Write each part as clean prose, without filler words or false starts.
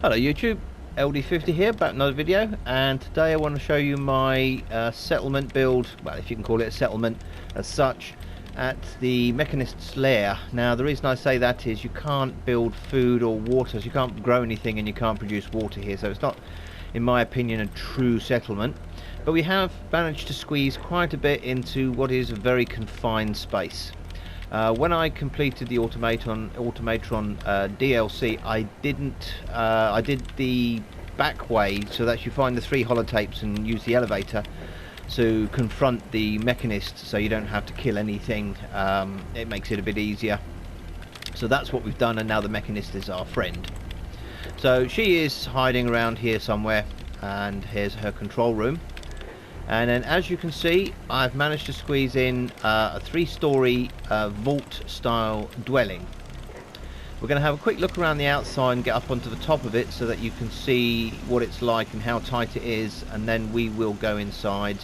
Hello YouTube, LD50 here, back with another video, and today I want to show you my settlement build, well, if you can call it a settlement as such, at the Mechanist's Lair. Now the reason I say that is you can't build food or water, so you can't grow anything and you can't produce water here, so it's not, in my opinion, a true settlement. But we have managed to squeeze quite a bit into what is a very confined space. When I completed the Automatron DLC, I did the back way, so that you find the 3 holotapes and use the elevator to confront the Mechanist, so you don't have to kill anything. It makes it a bit easier. So that's what we've done, and now the Mechanist is our friend. So she is hiding around here somewhere, and here's her control room. And then, as you can see, I've managed to squeeze in a 3-story vault-style dwelling. We're going to have a quick look around the outside and get up onto the top of it so that you can see what it's like and how tight it is, and then we will go inside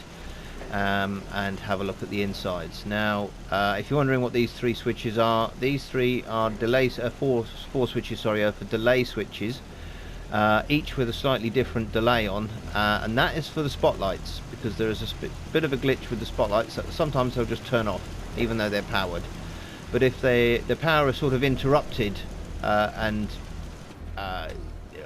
and have a look at the insides. Now, if you're wondering what these 3 switches are, these 3 are delays, 4 switches, sorry, are for delay switches. Each with a slightly different delay on, and that is for the spotlights, because there is a bit of a glitch with the spotlights. So sometimes they'll just turn off even though they're powered, but if the power is sort of interrupted,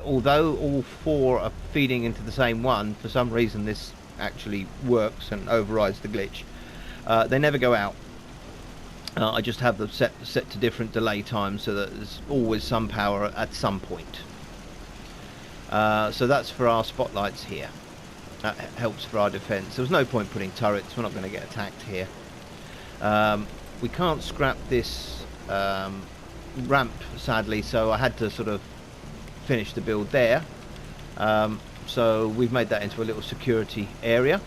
although all 4 are feeding into the same one, for some reason this actually works and overrides the glitch. They never go out. I just have them set to different delay times so that there's always some power at some point. So that's for our spotlights here. That helps for our defense. There was no point putting turrets, we're not going to get attacked here. We can't scrap this ramp, sadly, so I had to sort of finish the build there. So we've made that into a little security area.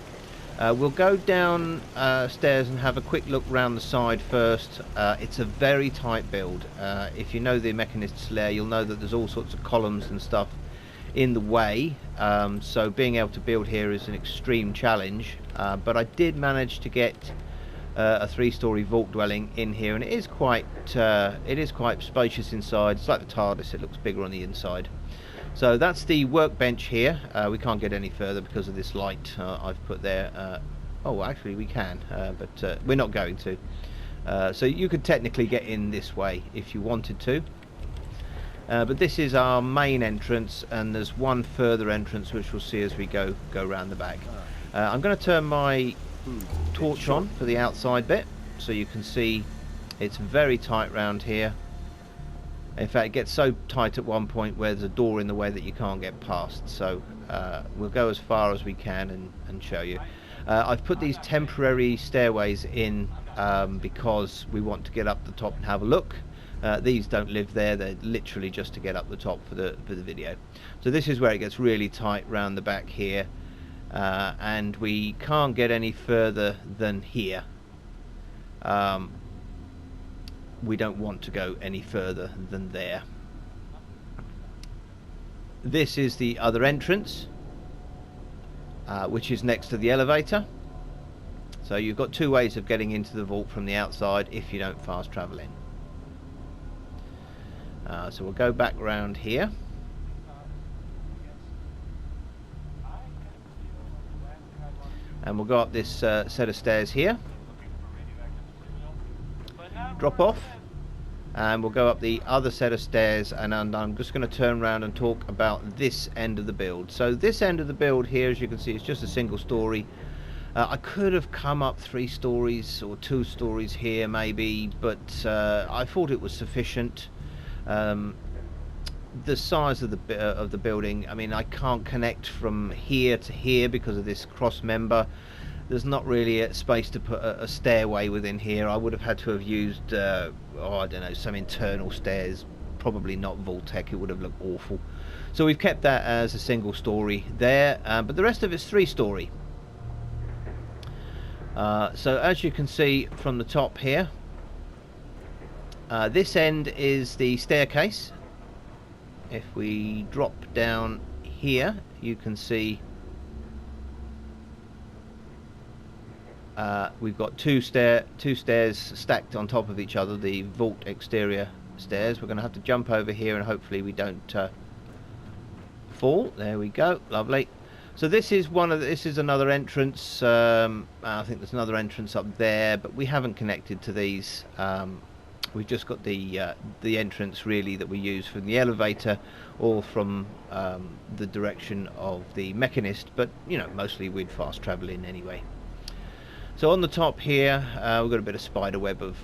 We'll go down stairs and have a quick look round the side first. It's a very tight build. If you know the Mechanist's Lair, you'll know that there's all sorts of columns and stuff in the way, so being able to build here is an extreme challenge, but I did manage to get a 3-story vault dwelling in here, and it is quite spacious inside. It's like the TARDIS, it looks bigger on the inside. So that's the workbench here. We can't get any further because of this light I've put there. Oh, actually we can, but we're not going to. So you could technically get in this way if you wanted to. But this is our main entrance, and there's one further entrance which we'll see as we go around the back. I'm going to turn my torch on for the outside bit so you can see it's very tight round here. In fact, it gets so tight at one point where there's a door in the way that you can't get past, so we'll go as far as we can and show you. I've put these temporary stairways in because we want to get up the top and have a look. These don't live there, they're literally just to get up the top for the video. So this is where it gets really tight round the back here, and we can't get any further than here. We don't want to go any further than there. This is the other entrance, which is next to the elevator. So you've got 2 ways of getting into the vault from the outside if you don't fast travel in. So we'll go back round here. And we'll go up this set of stairs here. Drop off. And we'll go up the other set of stairs, and I'm just going to turn around and talk about this end of the build. So this end of the build here, as you can see, it's just a single story. I could have come up 3 stories or 2 stories here maybe, but I thought it was sufficient. The size of the building, I mean, I can't connect from here to here because of this cross member. There's not really a space to put a stairway within here. I would have had to have used I don't know, some internal stairs, probably not Vault-Tec. It would have looked awful. So we've kept that as a single story there, but the rest of it's 3-story. So as you can see from the top here, this end is the staircase. If we drop down here, you can see we've got two stairs stacked on top of each other, the vault exterior stairs. We're going to have to jump over here, and hopefully we don't full. There we go. Lovely. So this is this is another entrance. I think there's another entrance up there, but we haven't connected to these. We've just got the entrance really that we use from the elevator or from the direction of the Mechanist, but you know, mostly we'd fast travel in anyway. So on the top here, we've got a bit of spider web of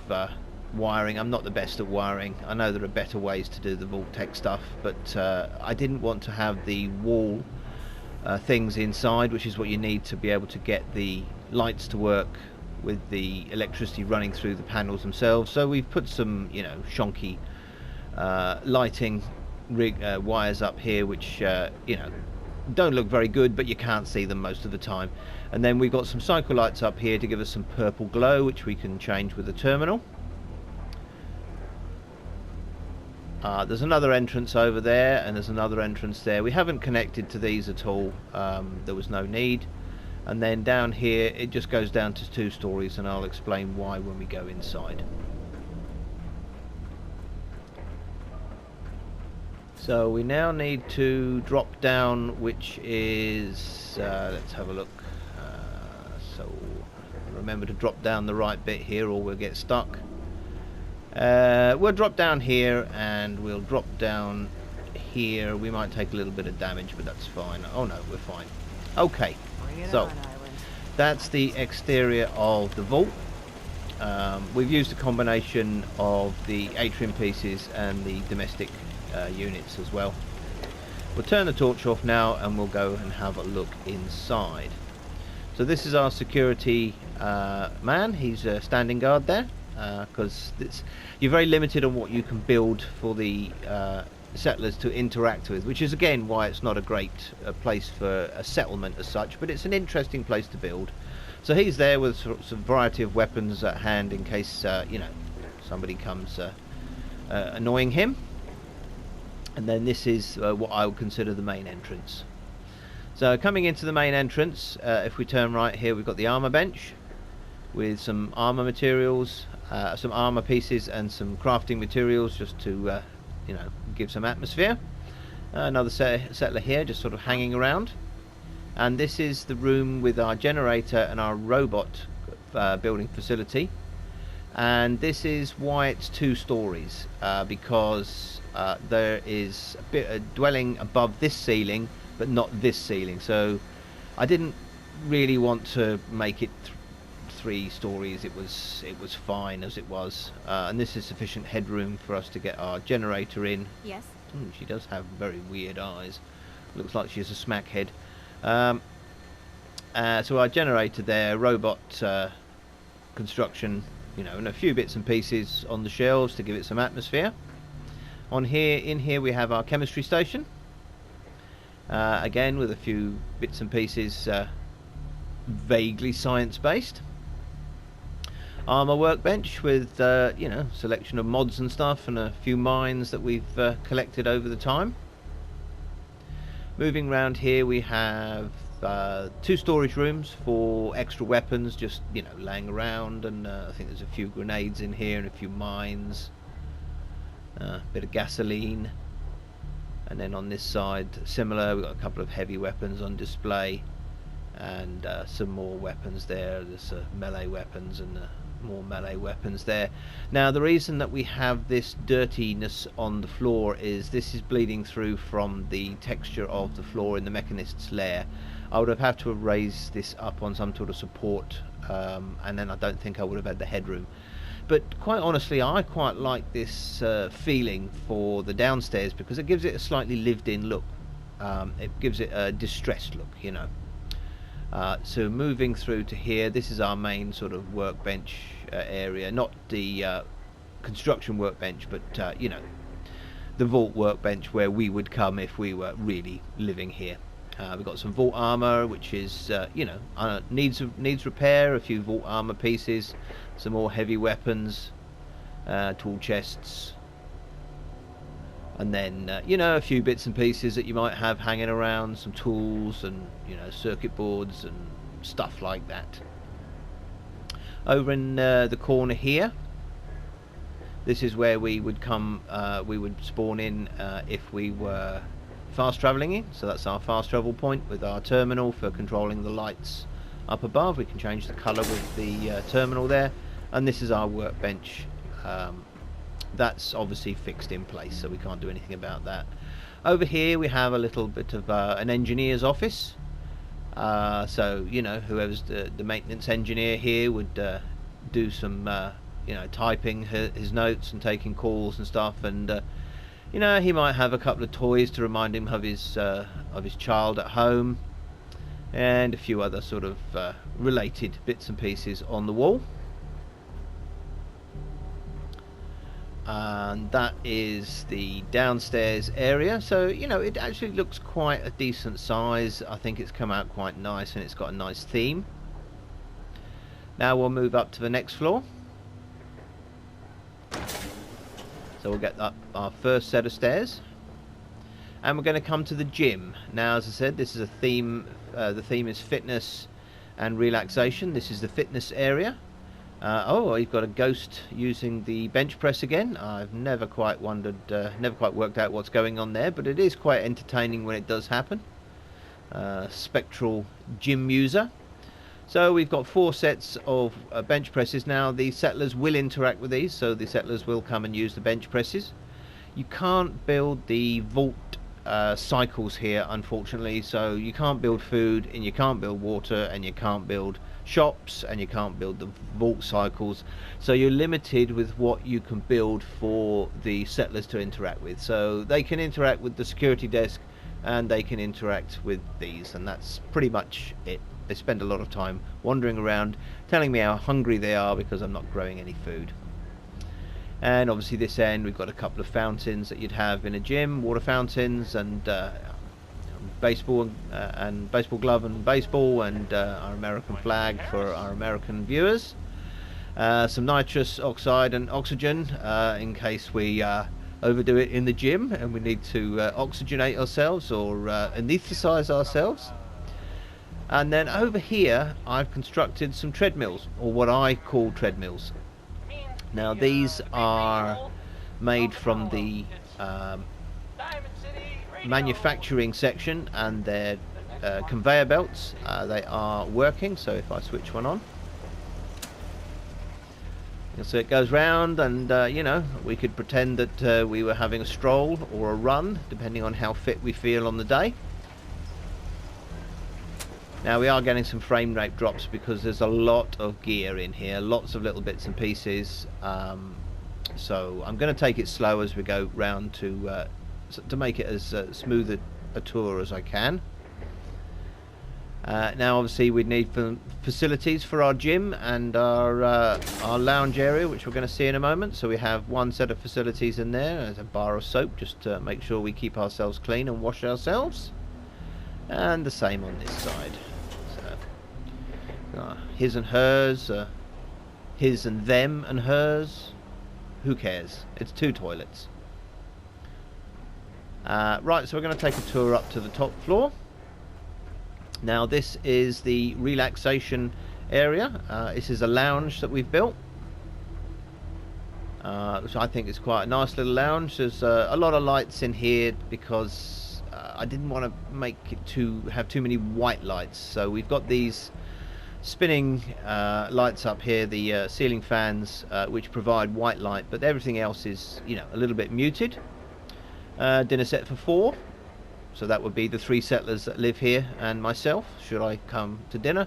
wiring. I'm not the best at wiring. I know there are better ways to do the Vault-Tec stuff, but I didn't want to have the wall things inside, which is what you need to be able to get the lights to work with the electricity running through the panels themselves. So we've put some, you know, shonky lighting wires up here, which you know, don't look very good, but you can't see them most of the time. And then we've got some cycle lights up here to give us some purple glow, which we can change with the terminal. There's another entrance over there, and there's another entrance there. We haven't connected to these at all. There was no need. And then down here it just goes down to 2 stories, and I'll explain why when we go inside. So we now need to drop down, which is let's have a look. So remember to drop down the right bit here or we'll get stuck. We'll drop down here and we'll drop down here. We might take a little bit of damage, but that's fine. Oh no, we're fine. Okay, so that's the exterior of the vault. We've used a combination of the atrium pieces and the domestic units as well. We'll turn the torch off now and we'll go and have a look inside. So this is our security man. He's a standing guard there, because you're very limited on what you can build for the settlers to interact with, which is again why it's not a great place for a settlement as such, but it's an interesting place to build. So he's there with some variety of weapons at hand in case you know, somebody comes annoying him. And then this is what I would consider the main entrance. So coming into the main entrance, if we turn right here, we've got the armor bench with some armor materials, some armor pieces and some crafting materials, just to you know, give some atmosphere. Another settler here just sort of hanging around, and this is the room with our generator and our robot building facility. And this is why it's 2 stories, because there is a bit of dwelling above this ceiling but not this ceiling, so I didn't really want to make it 3 stories. It was fine as it was, and this is sufficient headroom for us to get our generator in. Yes. She does have very weird eyes. Looks like she's a smackhead. So our generator there, robot construction, you know, and a few bits and pieces on the shelves to give it some atmosphere. In here we have our chemistry station, again with a few bits and pieces vaguely science-based. Armor workbench with you know, selection of mods and stuff, and a few mines that we've collected over the time. Moving around here we have 2 storage rooms for extra weapons, just, you know, laying around, and I think there's a few grenades in here and a few mines, a bit of gasoline. And then on this side, similar, we've got a couple of heavy weapons on display, and some more weapons there. There's melee weapons and more melee weapons there. Now the reason that we have this dirtiness on the floor is this is bleeding through from the texture of the floor in the Mechanist's lair. I would have had to have raised this up on some sort of support, and then I don't think I would have had the headroom. But quite honestly, I quite like this feeling for the downstairs, because it gives it a slightly lived-in look. It gives it a distressed look, you know. So moving through to here, this is our main sort of workbench area, not the construction workbench, but you know, the vault workbench where we would come if we were really living here. We've got some vault armor, which is you know, needs repair. A few vault armor pieces, some more heavy weapons, tool chests, and then you know, a few bits and pieces that you might have hanging around, some tools and, you know, circuit boards and stuff like that. Over in the corner here, this is where we would come, we would spawn in if we were fast travelling in. So that's our fast travel point with our terminal for controlling the lights up above. We can change the colour with the terminal there, and this is our workbench. That's obviously fixed in place, so we can't do anything about that. Over here we have a little bit of an engineer's office. So, you know, whoever's the maintenance engineer here would do some, you know, typing his notes and taking calls and stuff. And, you know, he might have a couple of toys to remind him of his child at home. And a few other sort of related bits and pieces on the wall. And that is the downstairs area, so you know it actually looks quite a decent size. I think it's come out quite nice and it's got a nice theme. Now we'll move up to the next floor, so we'll get up our first set of stairs and we're going to come to the gym. Now, as I said, this is a theme. The theme is fitness and relaxation. This is the fitness area. Oh, you've got a ghost using the bench press again. I've never quite worked out what's going on there, but it is quite entertaining when it does happen. Spectral gym user. So we've got 4 sets of bench presses. Now the settlers will interact with these, so the settlers will come and use the bench presses. You can't build the vault cycles here, unfortunately, so you can't build food, and you can't build water, and you can't build shops, and you can't build the vault cycles, so you're limited with what you can build for the settlers to interact with. So they can interact with the security desk and they can interact with these, and that's pretty much it. They spend a lot of time wandering around telling me how hungry they are because I'm not growing any food. And obviously this end we've got a couple of fountains that you'd have in a gym, water fountains, and baseball and baseball glove and baseball, and our American flag for our American viewers. Some nitrous oxide and oxygen in case we overdo it in the gym and we need to oxygenate ourselves or anesthetize ourselves. And then over here I've constructed some treadmills, or what I call treadmills. Now these are made from the manufacturing section, and they're conveyor belts. They are working, so if I switch one on, so it goes round, and you know, we could pretend that we were having a stroll or a run depending on how fit we feel on the day. Now we are getting some frame rate drops because there's a lot of gear in here, lots of little bits and pieces, so I'm going to take it slow as we go round to make it as smooth a tour as I can. Now obviously we'd need facilities for our gym and our lounge area, which we're going to see in a moment. So we have one set of facilities in there. There's a bar of soap just to make sure we keep ourselves clean and wash ourselves, and the same on this side. So his and hers, his and them and hers, who cares, it's 2 toilets. Right, so we're going to take a tour up to the top floor. Now this is the relaxation area. This is a lounge that we've built, which I think is quite a nice little lounge. There's a lot of lights in here because I didn't want to make it have too many white lights. So we've got these spinning lights up here, the ceiling fans, which provide white light, but everything else is, you know, a little bit muted. Dinner set for 4, so that would be the 3 settlers that live here and myself should I come to dinner,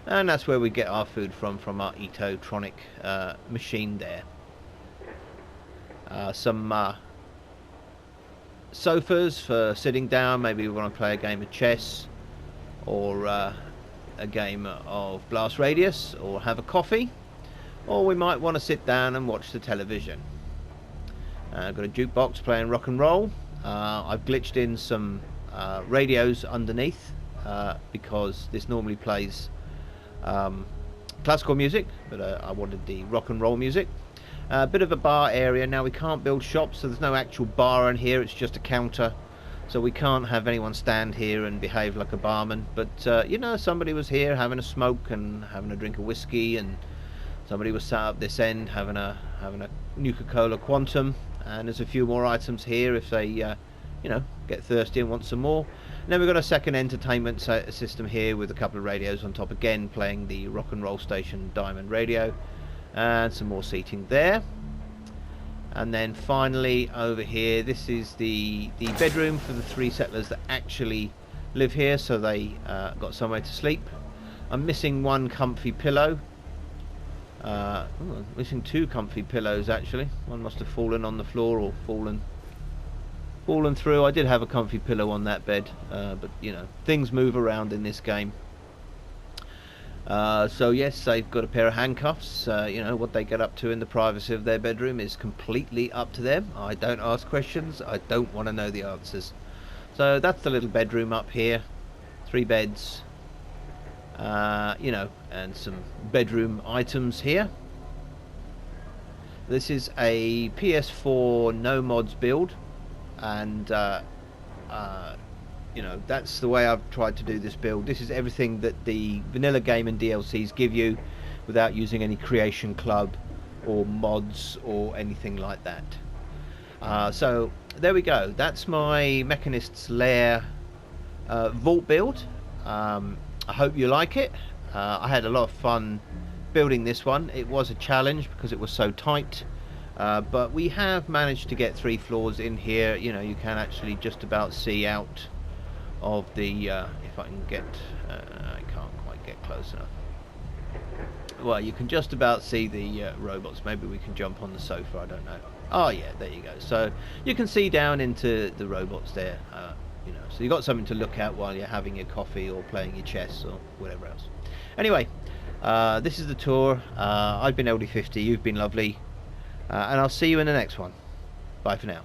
and that's where we get our food from our Eatotronic machine there. Some sofas for sitting down. Maybe we want to play a game of chess, or a game of Blast Radius, or have a coffee, or we might want to sit down and watch the television. I've got a jukebox playing rock and roll. I've glitched in some radios underneath because this normally plays classical music, but I wanted the rock and roll music. A bit of a bar area. Now we can't build shops, so there's no actual bar in here, it's just a counter, so we can't have anyone stand here and behave like a barman. But you know, somebody was here having a smoke and having a drink of whiskey, and somebody was sat up this end having a Nuka-Cola Quantum, and there's a few more items here if they you know, get thirsty and want some more. And then we've got a second entertainment system here with a couple of radios on top, again playing the rock and roll station diamond radio, and some more seating there. And then finally over here, this is the bedroom for the 3 settlers that actually live here, so they got somewhere to sleep. I'm missing 1 comfy pillow. Missing 2 comfy pillows actually. One must have fallen on the floor or fallen through. I did have a comfy pillow on that bed, but you know, things move around in this game. So yes, they've got a pair of handcuffs. You know, what they get up to in the privacy of their bedroom is completely up to them. I don't ask questions. I don't want to know the answers. So that's the little bedroom up here. 3 beds. You know, and some bedroom items here. This is a PS4 no mods build, and you know, that's the way I've tried to do this build. This is everything that the vanilla game and DLCs give you without using any creation club or mods or anything like that. So there we go. That's my Mechanist's Lair vault build. I hope you like it. I had a lot of fun building this one. It was a challenge because it was so tight, but we have managed to get 3 floors in here. You know, you can actually just about see out of the if I can get I can't quite get close enough. Well, you can just about see the robots. Maybe we can jump on the sofa, I don't know. Oh yeah, there you go. So you can see down into the robots there. You know, so you got something to look at while you're having your coffee or playing your chess or whatever else. Anyway, this is the tour. I've been LD50, you've been lovely, and I'll see you in the next one. Bye for now.